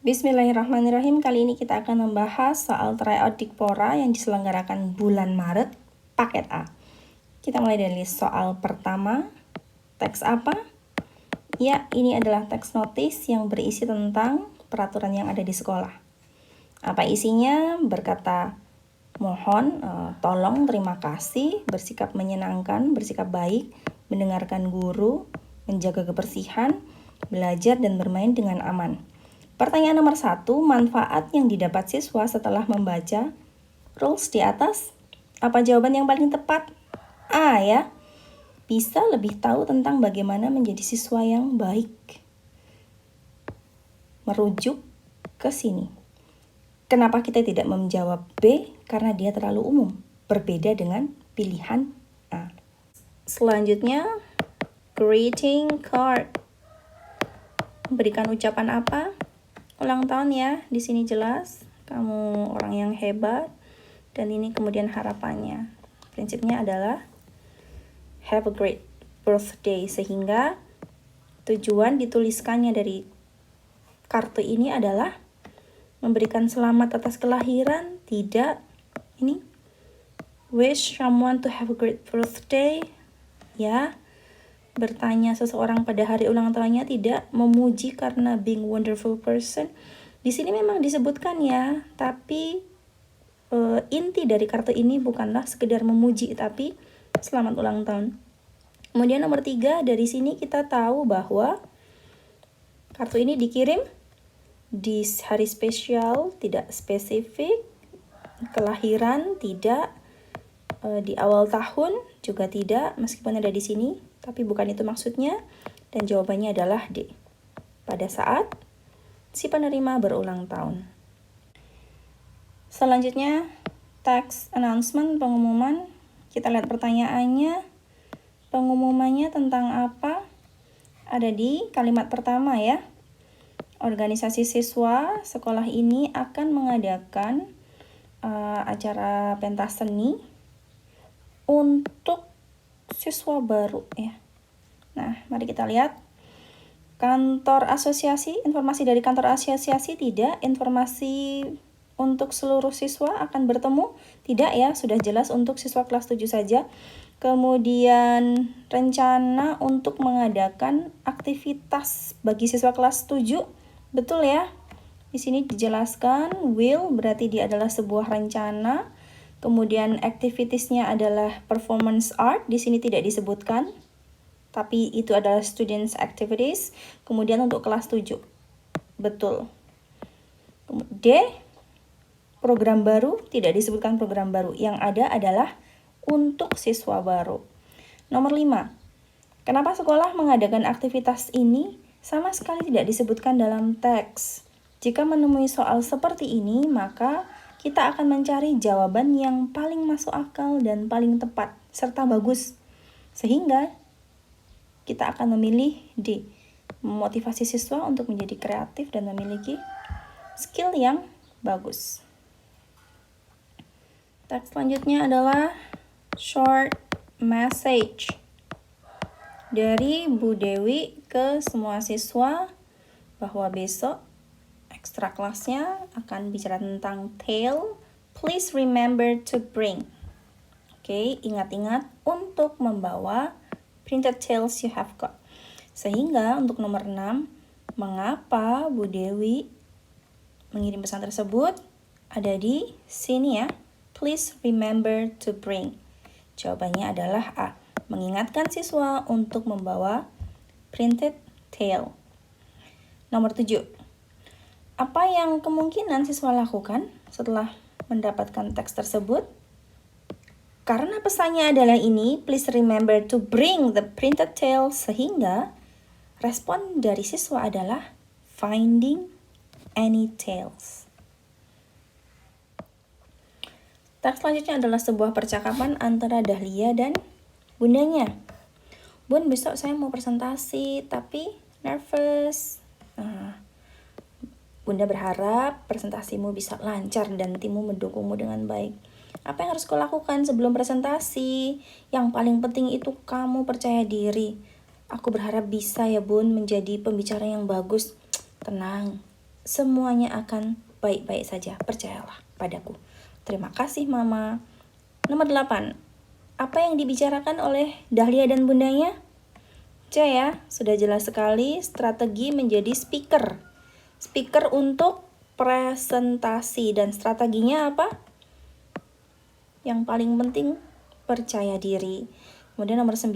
Bismillahirrahmanirrahim. Kali ini kita akan membahas soal tryout Dikpora yang diselenggarakan bulan Maret, paket A. Kita mulai dari soal pertama. Teks apa? Ya, ini adalah teks notis yang berisi tentang peraturan yang ada di sekolah. Apa isinya? Berkata, mohon, tolong, terima kasih, bersikap menyenangkan, bersikap baik, mendengarkan guru, menjaga kebersihan, belajar dan bermain dengan aman. Pertanyaan nomor 1, manfaat yang didapat siswa setelah membaca rules di atas? Apa jawaban yang paling tepat? A ya, bisa lebih tahu tentang bagaimana menjadi siswa yang baik. Merujuk ke sini. Kenapa kita tidak menjawab B? Karena dia terlalu umum, berbeda dengan pilihan A. Selanjutnya, greeting card. Berikan ucapan apa? Ulang tahun ya, di sini jelas kamu orang yang hebat, dan ini kemudian harapannya. Prinsipnya adalah have a great birthday, sehingga tujuan dituliskannya dari kartu ini adalah memberikan selamat atas kelahiran, tidak ini wish someone to have a great birthday, ya. Bertanya seseorang pada hari ulang tahunnya, tidak memuji karena being wonderful person. Di sini memang disebutkan ya, tapi inti dari kartu ini bukanlah sekedar memuji, tapi selamat ulang tahun. Kemudian nomor 3, dari sini kita tahu bahwa kartu ini dikirim di hari spesial, tidak spesifik, kelahiran tidak, di awal tahun juga tidak, meskipun ada di sini. Tapi bukan itu maksudnya, dan jawabannya adalah D. Pada saat si penerima berulang tahun. Selanjutnya, text announcement, pengumuman. Kita lihat pertanyaannya. Pengumumannya tentang apa? Ada di kalimat pertama ya. Organisasi siswa sekolah ini akan mengadakan acara pentas seni untuk siswa baru ya. Nah, mari kita lihat. Kantor asosiasi, informasi dari kantor asosiasi tidak, informasi untuk seluruh siswa akan bertemu tidak ya, sudah jelas untuk siswa kelas 7 saja. Kemudian rencana untuk mengadakan aktivitas bagi siswa kelas 7, betul ya. Di sini dijelaskan will berarti dia adalah sebuah rencana. Kemudian activitiesnya adalah performance art, di sini tidak disebutkan, tapi itu adalah students activities. Kemudian untuk kelas 7, betul. D, program baru, tidak disebutkan program baru. Yang ada adalah untuk siswa baru. Nomor 5, kenapa sekolah mengadakan aktivitas ini? Sama sekali tidak disebutkan dalam teks. Jika menemui soal seperti ini, maka kita akan mencari jawaban yang paling masuk akal dan paling tepat, serta bagus. Sehingga kita akan memilih D, memotivasi siswa untuk menjadi kreatif dan memiliki skill yang bagus. Teks selanjutnya adalah short message dari Bu Dewi ke semua siswa bahwa besok ekstra kelasnya akan bicara tentang tale. Please remember to bring. Oke, ingat-ingat untuk membawa printed tales you have got. Sehingga untuk nomor 6, mengapa Bu Dewi mengirim pesan tersebut? Ada di sini ya. Please remember to bring. Jawabannya adalah A, mengingatkan siswa untuk membawa printed tale. Nomor 7, apa yang kemungkinan siswa lakukan setelah mendapatkan teks tersebut? Karena pesannya adalah ini, please remember to bring the printed tale, sehingga respon dari siswa adalah finding any tales. Teks selanjutnya adalah sebuah percakapan antara Dahlia dan bundanya. Bun, besok saya mau presentasi, tapi nervous. Bunda berharap presentasimu bisa lancar dan timmu mendukungmu dengan baik. Apa yang harus kau lakukan sebelum presentasi? Yang paling penting itu kamu percaya diri. Aku berharap bisa ya Bun menjadi pembicara yang bagus. Tenang, semuanya akan baik-baik saja. Percayalah padaku. Terima kasih, Mama. Nomor 8. Apa yang dibicarakan oleh Dahlia dan bundanya? C ya, sudah jelas sekali, strategi menjadi speaker. Speaker untuk presentasi, dan strateginya apa? Yang paling penting, percaya diri. Kemudian nomor 9,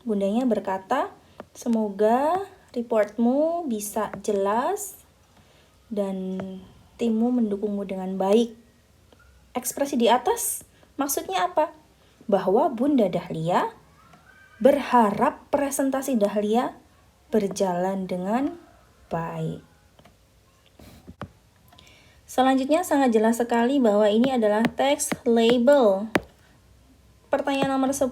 bundanya berkata, semoga reportmu bisa jelas dan timmu mendukungmu dengan baik. Ekspresi di atas maksudnya apa? Bahwa Bunda Dahlia berharap presentasi Dahlia berjalan dengan baik. Selanjutnya sangat jelas sekali bahwa ini adalah teks label. Pertanyaan nomor 10,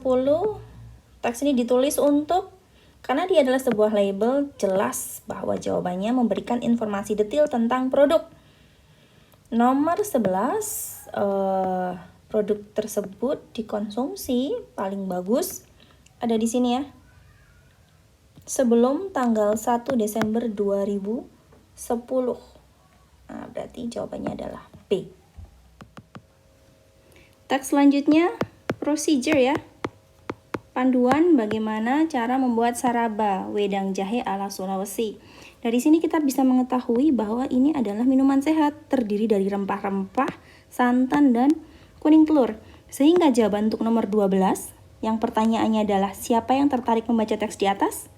teks ini ditulis untuk, karena dia adalah sebuah label, jelas bahwa jawabannya memberikan informasi detail tentang produk. Nomor 11, produk tersebut dikonsumsi paling bagus ada di sini ya, sebelum tanggal 1 Desember 2010. Nah, berarti jawabannya adalah B. Teks selanjutnya, procedure ya. Panduan bagaimana cara membuat saraba, wedang jahe ala Sulawesi. Dari sini kita bisa mengetahui bahwa ini adalah minuman sehat, terdiri dari rempah-rempah, santan, dan kuning telur. Sehingga jawaban untuk nomor 12, yang pertanyaannya adalah siapa yang tertarik membaca teks di atas?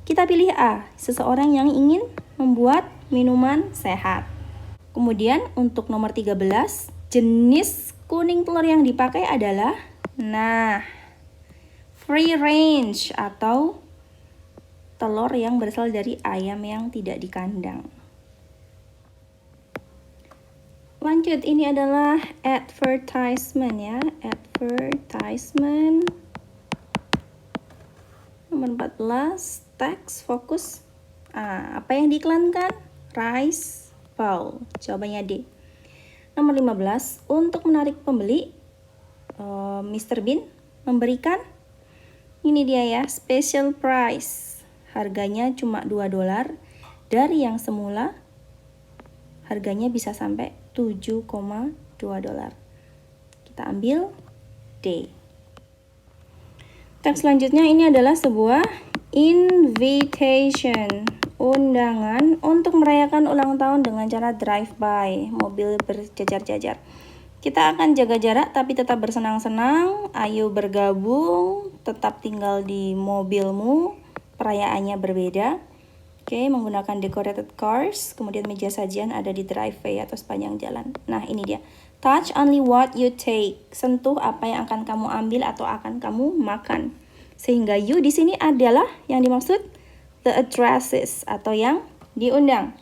Kita pilih A, seseorang yang ingin membuat minuman sehat. Kemudian untuk nomor 13, jenis kuning telur yang dipakai adalah, free range atau telur yang berasal dari ayam yang tidak di kandang. Lanjut, ini adalah advertisement ya, advertisement. Nomor 14, teks fokus. Apa yang diiklankan? Rice bowl. Jawabannya D. Nomor 15, untuk menarik pembeli, Mr. Bean memberikan, ini dia ya, special price. Harganya cuma $2 dari yang semula harganya bisa sampai $7,2. Kita ambil D. Teks selanjutnya ini adalah sebuah invitation, undangan untuk merayakan ulang tahun dengan cara drive-by, mobil berjajar-jajar. Kita akan jaga jarak tapi tetap bersenang-senang. Ayo bergabung, tetap tinggal di mobilmu. Perayaannya berbeda. Oke, menggunakan decorated cars. Kemudian meja sajian ada di driveway atau sepanjang jalan. Nah, ini dia. Touch only what you take. Sentuh apa yang akan kamu ambil atau akan kamu makan. Sehingga you di sini adalah yang dimaksud the addresses atau yang diundang.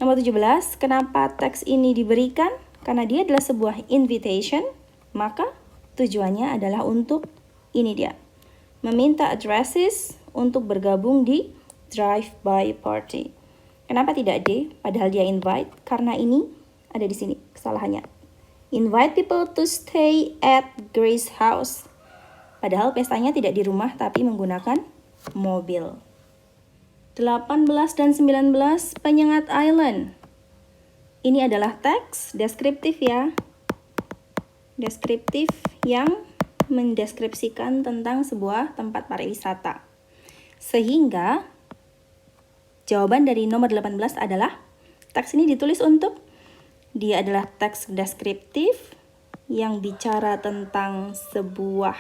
Nomor 17, kenapa teks ini diberikan? Karena dia adalah sebuah invitation, maka tujuannya adalah untuk, ini dia, meminta addresses untuk bergabung di drive-by party. Kenapa tidak D? Padahal dia invite, karena ini ada di sini kesalahannya. Invite people to stay at Grace house. Padahal pestanya tidak di rumah tapi menggunakan mobil. 18 dan 19, penyengat island. Ini adalah teks deskriptif ya. Deskriptif yang mendeskripsikan tentang sebuah tempat pariwisata. Sehingga jawaban dari nomor 18 adalah teks ini ditulis untuk, dia adalah teks deskriptif yang bicara tentang sebuah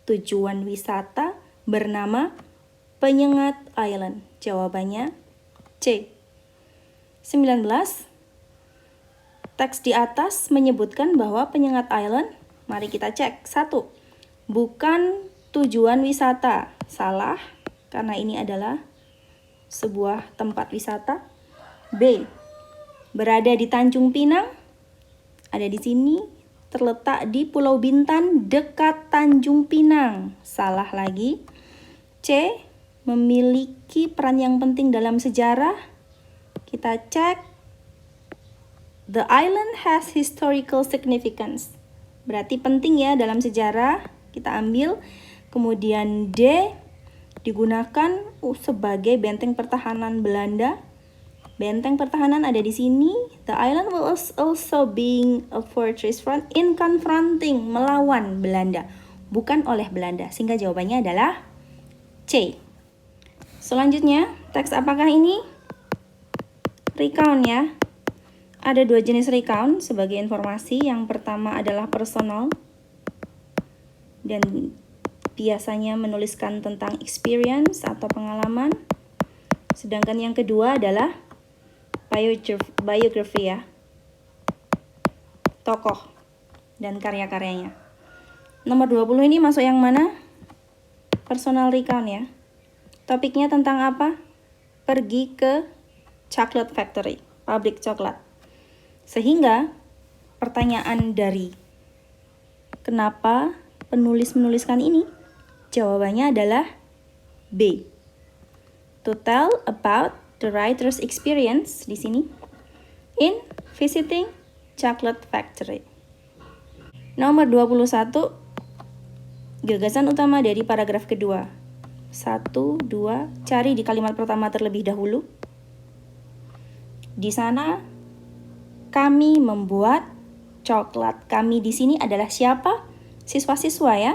tujuan wisata bernama Penyengat Island. Jawabannya C. 19. Teks di atas menyebutkan bahwa Penyengat Island, mari kita cek. 1. Bukan tujuan wisata. Salah, karena ini adalah sebuah tempat wisata. B. Berada di Tanjung Pinang. Ada di sini, terletak di Pulau Bintan dekat Tanjung Pinang. Salah lagi. C. Memiliki peran yang penting dalam sejarah. Kita cek. The island has historical significance. Berarti penting ya dalam sejarah. Kita ambil. Kemudian D. Digunakan sebagai benteng pertahanan Belanda. Benteng pertahanan ada di sini. The island was also being a fortress front in confronting, melawan Belanda, bukan oleh Belanda. Sehingga jawabannya adalah C. Selanjutnya, teks apakah ini? Recount ya. Ada dua jenis recount sebagai informasi. Yang pertama adalah personal dan biasanya menuliskan tentang experience atau pengalaman. Sedangkan yang kedua adalah biografi ya, tokoh dan karya-karyanya. Nomor 20 ini masuk yang mana? Personal recount ya. Topiknya tentang apa? Pergi ke chocolate factory, pabrik coklat. Sehingga pertanyaan dari kenapa penulis menuliskan ini? Jawabannya adalah B. To tell about the writer's experience di sini in visiting chocolate factory. Nomor 21, gagasan utama dari paragraf kedua. 1, 2, cari di kalimat pertama terlebih dahulu. Di sana kami membuat coklat. Kami di sini adalah siapa? Siswa-siswa ya.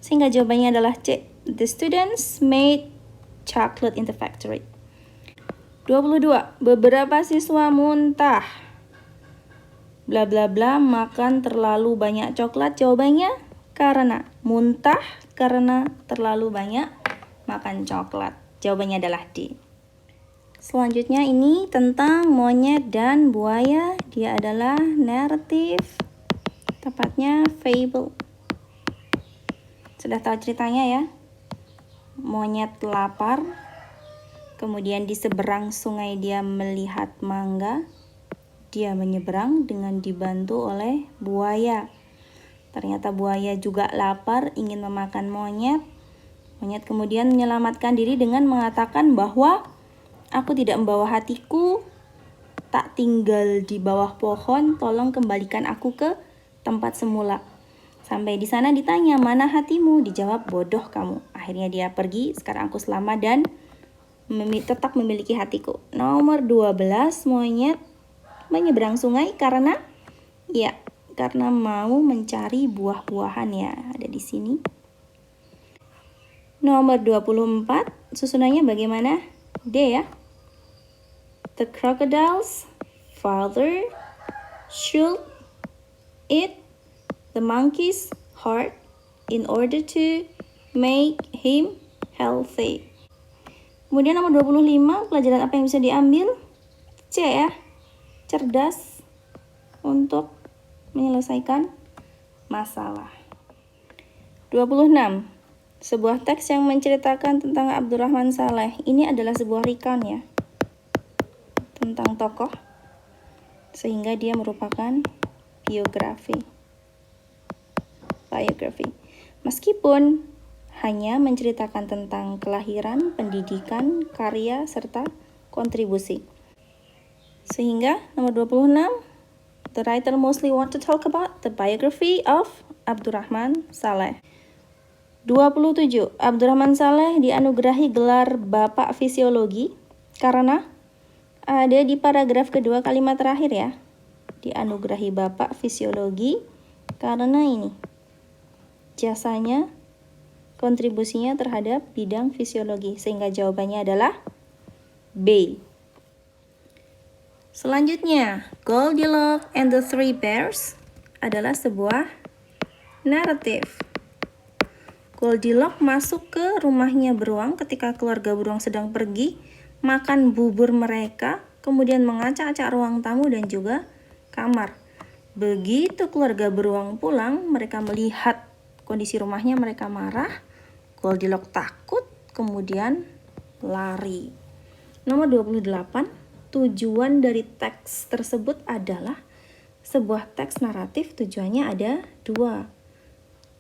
Sehingga jawabannya adalah C. The students made chocolate in the factory. 22. Beberapa siswa muntah. Bla bla bla, makan terlalu banyak coklat. Jawabannya karena muntah, karena terlalu banyak makan coklat. Jawabannya adalah D. Selanjutnya ini tentang monyet dan buaya. Dia adalah narrative, tepatnya fable. Sudah tahu ceritanya ya? Monyet lapar. Kemudian di seberang sungai dia melihat mangga. Dia menyeberang dengan dibantu oleh buaya. Ternyata buaya juga lapar, ingin memakan monyet. Monyet kemudian menyelamatkan diri dengan mengatakan bahwa aku tidak membawa hatiku, tak tinggal di bawah pohon, tolong kembalikan aku ke tempat semula. Sampai di sana ditanya, mana hatimu? Dijawab, bodoh kamu. Akhirnya dia pergi, sekarang aku selamat dan tetap memiliki hatiku. Nomor 12, monyet menyeberang sungai karena karena mau mencari buah-buahan ya, ada di sini. Nomor 24, susunannya bagaimana? D ya. The crocodile's father should eat the monkey's heart in order to make him healthy. Kemudian nomor 25, pelajaran apa yang bisa diambil? C ya, cerdas untuk menyelesaikan masalah. 26, sebuah teks yang menceritakan tentang Abdurrahman Saleh. Ini adalah sebuah recount ya, tentang tokoh, sehingga dia merupakan biografi. Meskipun hanya menceritakan tentang kelahiran, pendidikan, karya, serta kontribusi. Sehingga nomor 26, the writer mostly want to talk about the biography of Abdurrahman Saleh. 27, Abdurrahman Saleh dianugerahi gelar Bapak Fisiologi karena ada di paragraf kedua kalimat terakhir ya. Dianugerahi Bapak Fisiologi karena ini, jasanya, kontribusinya terhadap bidang fisiologi, sehingga jawabannya adalah B. Selanjutnya, Goldilocks and the Three Bears adalah sebuah naratif. Goldilocks masuk ke rumahnya beruang ketika keluarga beruang sedang pergi makan bubur mereka, kemudian mengacak-acak ruang tamu dan juga kamar. Begitu keluarga beruang pulang, mereka melihat kondisi rumahnya, mereka marah. Goldilocks takut, kemudian lari. Nomor 28, tujuan dari teks tersebut adalah sebuah teks naratif, tujuannya ada dua,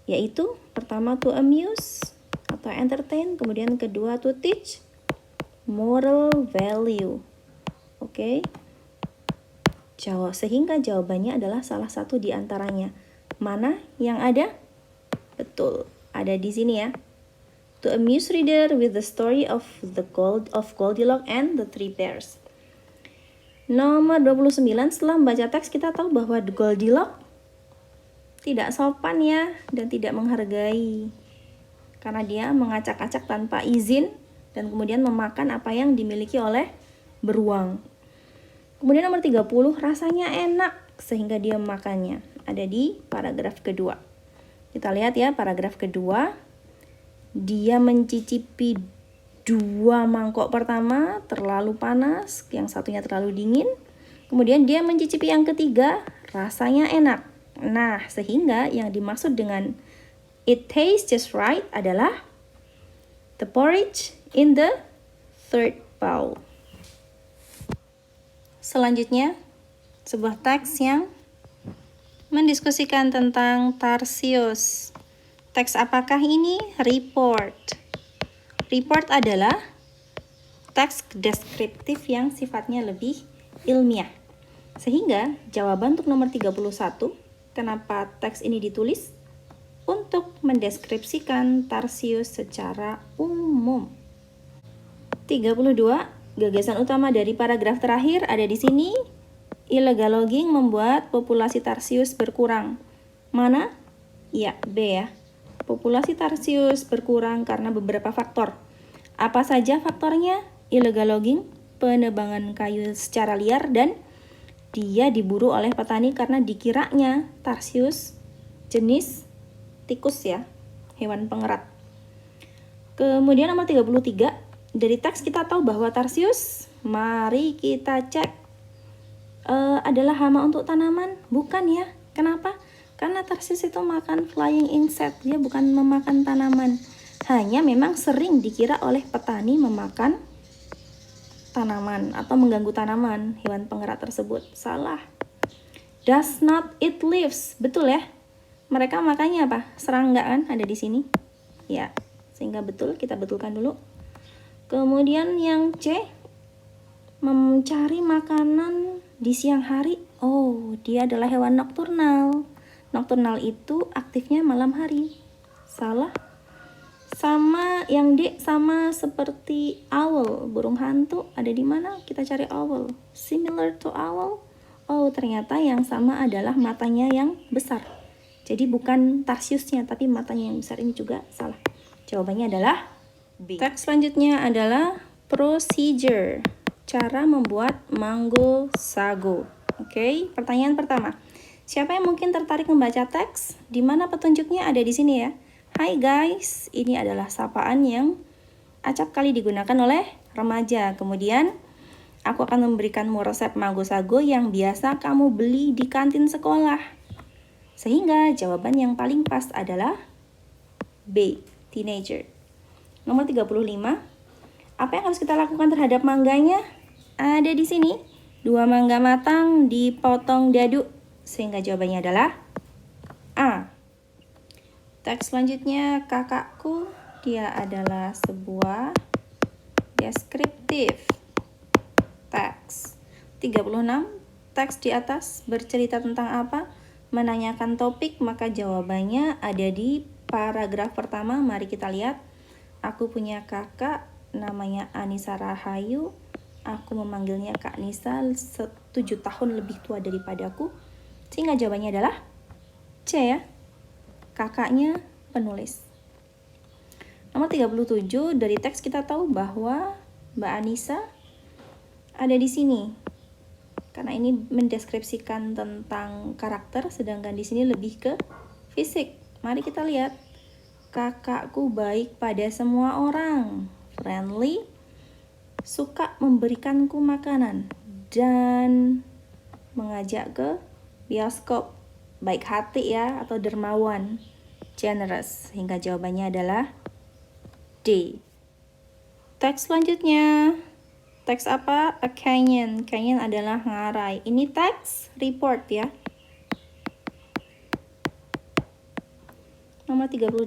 yaitu pertama to amuse atau entertain, kemudian kedua to teach moral value. Oke. Sehingga jawabannya adalah salah satu di antaranya. Mana yang ada? Betul, ada di sini ya. To amuse reader with the story of Goldilocks and the Three Bears. Nomor 29, setelah membaca teks kita tahu bahwa Goldilocks tidak sopan ya dan tidak menghargai. Karena dia mengacak-acak tanpa izin dan kemudian memakan apa yang dimiliki oleh beruang. Kemudian nomor 30, rasanya enak sehingga dia memakannya. Ada di paragraf kedua. Kita lihat ya, paragraf kedua. Dia mencicipi 2 mangkok pertama terlalu panas, yang satunya terlalu dingin. Kemudian dia mencicipi yang ketiga, rasanya enak. Nah, sehingga yang dimaksud dengan it tastes just right adalah the porridge in the third bowl. Selanjutnya, sebuah teks yang mendiskusikan tentang Tarsius. Teks apakah ini? Report. Report adalah teks deskriptif yang sifatnya lebih ilmiah. Sehingga jawaban untuk nomor 31, kenapa teks ini ditulis? Untuk mendeskripsikan Tarsius secara umum. 32, gagasan utama dari paragraf terakhir ada di sini. Illegal logging membuat populasi Tarsius berkurang. Mana? Ya, B ya. Populasi Tarsius berkurang karena beberapa faktor. Apa saja faktornya? Illegal logging, penebangan kayu secara liar, dan dia diburu oleh petani karena dikiranya Tarsius jenis tikus ya, hewan pengerat. Kemudian nomor 33, dari teks kita tahu bahwa Tarsius, mari kita cek, adalah hama untuk tanaman. Bukan ya. Kenapa? Karena Tarsius itu makan flying insect, dia bukan memakan tanaman. Hanya memang sering dikira oleh petani memakan tanaman atau mengganggu tanaman, hewan pengerat tersebut. Salah. Does not eat leaves. Betul ya? Mereka makannya apa? Serangga kan ada di sini. Ya, sehingga betul, kita betulkan dulu. Kemudian yang C, mencari makanan di siang hari. Oh, dia adalah hewan nokturnal. Nokturnal itu aktifnya malam hari. Salah. Sama yang D, sama seperti owl, burung hantu. Ada di mana? Kita cari owl. Similar to owl. Oh, ternyata yang sama adalah matanya yang besar. Jadi bukan Tarsiusnya, tapi matanya yang besar. Ini juga salah. Jawabannya adalah B. Teks selanjutnya adalah procedure. Cara membuat mango sago. Oke, pertanyaan pertama. Siapa yang mungkin tertarik membaca teks? Di mana petunjuknya? Ada di sini ya. Hai guys, ini adalah sapaan yang acap kali digunakan oleh remaja. Kemudian aku akan memberikanmu resep mango sago yang biasa kamu beli di kantin sekolah. Sehingga jawaban yang paling pas adalah B, teenager. Nomor 35. Apa yang harus kita lakukan terhadap mangganya? Ada di sini. 2 mangga matang dipotong dadu. Sehingga jawabannya adalah A. Teks selanjutnya, kakakku. Dia adalah sebuah deskriptif teks. 36. Teks di atas bercerita tentang apa? Menanyakan topik, maka jawabannya ada di paragraf pertama. Mari kita lihat. Aku punya kakak, namanya Anissa Rahayu. Aku memanggilnya Kak Nisa, 7 tahun lebih tua daripadaku. Sehingga jawabannya adalah C ya. Kakaknya penulis. Nomor 37, dari teks kita tahu bahwa Mbak Anissa ada di sini. Karena ini mendeskripsikan tentang karakter, sedangkan di sini lebih ke fisik. Mari kita lihat. Kakakku baik pada semua orang, friendly, suka memberikanku makanan, dan mengajak ke bioskop. Baik hati ya, atau dermawan, generous. Hingga jawabannya adalah D. Teks selanjutnya. Teks apa? A canyon. Canyon adalah ngarai. Ini teks report ya. Nomor 38,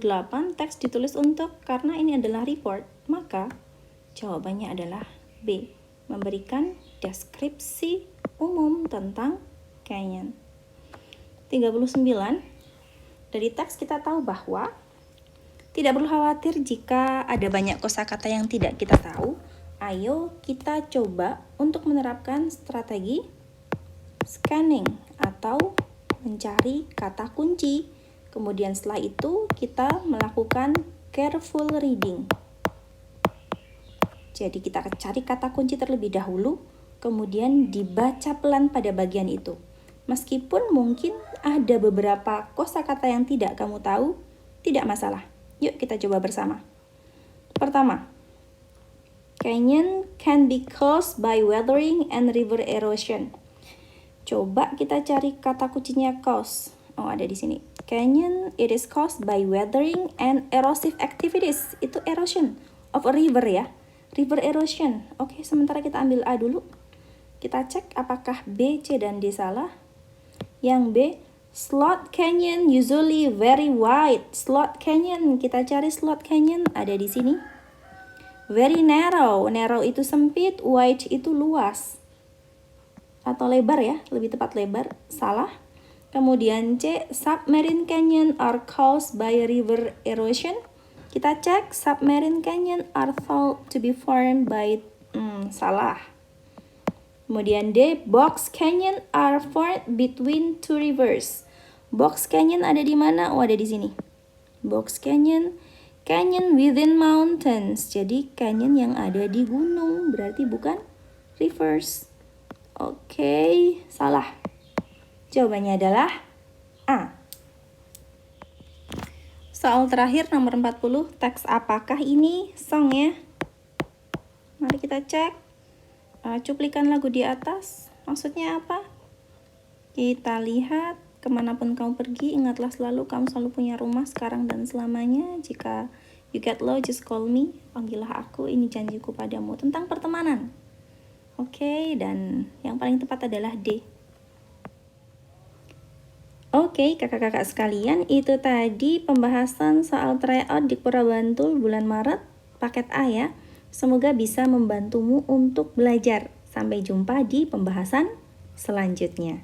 teks ditulis untuk, karena ini adalah report, maka jawabannya adalah B. Memberikan deskripsi umum tentang canyon. 39, dari teks kita tahu bahwa tidak perlu khawatir jika ada banyak kosakata yang tidak kita tahu Ayo kita coba untuk menerapkan strategi scanning atau mencari kata kunci. Kemudian setelah itu kita melakukan careful reading. Jadi kita cari kata kunci terlebih dahulu, kemudian dibaca pelan pada bagian itu. Meskipun mungkin ada beberapa kosakata yang tidak kamu tahu, tidak masalah. Yuk kita coba bersama. Pertama, canyon can be caused by weathering and river erosion. Coba kita cari kata kuncinya cause. Oh, ada di sini. Canyon, it is caused by weathering and erosive activities. Itu erosion of a river ya. River erosion. Oke, sementara kita ambil A dulu. Kita cek apakah B, C, dan D salah. Yang B, Slot Canyon usually very wide. Slot Canyon, kita cari Slot Canyon, ada di sini. Very narrow. Narrow itu sempit, wide itu luas. Atau lebar ya, lebih tepat lebar. Salah. Kemudian C, Submarine Canyon are caused by river erosion. Kita cek, submarine canyon are thought to be formed by... salah. Kemudian D, box canyon are formed between two rivers. Box canyon ada di mana? Oh, ada di sini. Box canyon, canyon within mountains. Jadi canyon yang ada di gunung, berarti bukan rivers. Oke, salah. Jawabannya adalah A. Soal terakhir nomor 40, teks apakah ini? Song ya. Mari kita cek. Cuplikan lagu di atas. Maksudnya apa? Kita lihat, kemanapun kamu pergi, ingatlah selalu kamu selalu punya rumah sekarang dan selamanya. Jika you get low, just call me. Panggillah aku, ini janjiku padamu. Tentang pertemanan. Oke, dan yang paling tepat adalah D. Oke, kakak-kakak sekalian, itu tadi pembahasan soal tryout di Pura Bantul bulan Maret, paket A ya. Semoga bisa membantumu untuk belajar. Sampai jumpa di pembahasan selanjutnya.